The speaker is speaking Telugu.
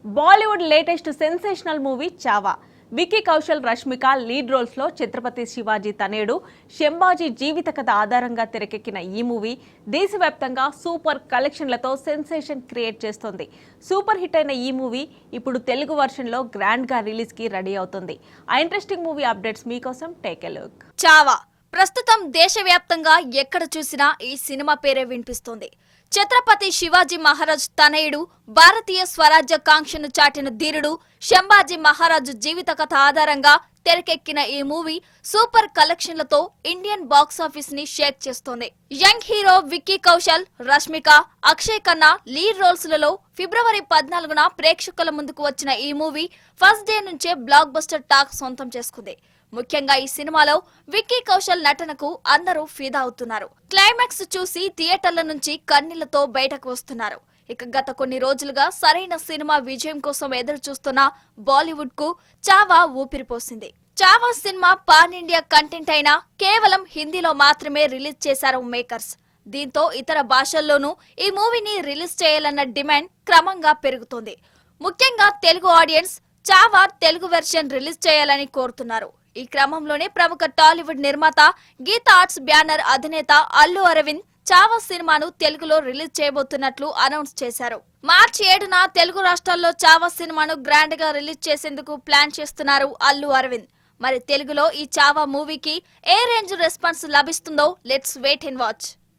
Bollywood latest sensational movie Chhaava. Vicky Kaushal, Rashmika lead roles లో ఛత్రపతి శివాజీ తనయుడు శంభాజీ జీవిత కథ ఆధారంగా తెరకెక్కిన ఈ మూవీ దేశవ్యాప్తంగా సూపర్ కలెక్షన్లతో సెన్సేషన్ క్రియేట్ చేస్తోంది. సూపర్ హిట్ అయిన ఈ మూవీ ఇప్పుడు తెలుగు వర్షన్ లో గ్రాండ్ గా రిలీజ్ కి రెడీ అవుతుంది. ఆ ఇంట్రెస్టింగ్ మూవీ అప్డేట్స్ మీకోసం టేక్ ఎ లుక్. చావా ప్రస్తుతం దేశవ్యాప్తంగా ఎక్కడ చూసినా ఈ సినిమా పేరే వినిపిస్తోంది. ఛత్రపతి శివాజీ మహారాజ్ తనయుడు, భారతీయ స్వరాజ్య కాంక్షను చాటిన ధీరుడు శంభాజీ మహారాజు జీవిత కథ ఆధారంగా తెరకెక్కిన ఈ మూవీ సూపర్ కలెక్షన్లతో ఇండియన్ బాక్సాఫీస్ ని షేక్ చేస్తోంది. Young hero Vicky Kaushal, Rashmika, Akshay Khanna lead roles లలో ఫిబ్రవరి 14న ప్రేక్షకుల ముందుకు వచ్చిన ఈ మూవీ ఫస్ట్ డే నుంచే బ్లాక్ బస్టర్ టాక్ సొంతం చేసుకుంది. ముఖ్యంగా ఈ సినిమాలో విక్కీ కౌశల్ నటనకు అందరూ ఫిదా అవుతున్నారు. క్లైమాక్స్ చూసి థియేటర్ల నుంచి కన్నీళ్లతో బయటకు వస్తున్నారు. ఇక గత కొన్ని రోజులుగా సరైన సినిమా విజయం కోసం ఎదురు చూస్తున్న బాలీవుడ్ కు Chhaava ఊపిరిపోసింది. Chhaava cinema pan India content అయినా కేవలం హిందీలో మాత్రమే రిలీజ్ చేశారు మేకర్స్. దీంతో ఇతర భాషల్లోనూ ఈ మూవీని రిలీజ్ చేయాలన్న డిమాండ్ క్రమంగా పెరుగుతోంది. ముఖ్యంగా Telugu audience Chhaava Telugu version release చేయాలని కోరుతున్నారు. ఈ క్రమంలోనే ప్రముఖ టాలీవుడ్ నిర్మాత గీతా ఆర్ట్స్ బ్యానర్ అధినేత అల్లు అరవింద్ చావా సినిమాను తెలుగులో రిలీజ్ చేయబోతున్నట్లు అనౌన్స్ చేశారు. మార్చి 7న తెలుగు రాష్ట్రాల్లో చావా సినిమాను గ్రాండ్ గా రిలీజ్ చేసేందుకు ప్లాన్ చేస్తున్నారు అల్లు అరవింద్. మరి తెలుగులో ఈ చావా మూవీకి ఏ రేంజ్ రెస్పాన్స్ లభిస్తుందో లెట్స్ వెయిట్ అండ్ వాచ్.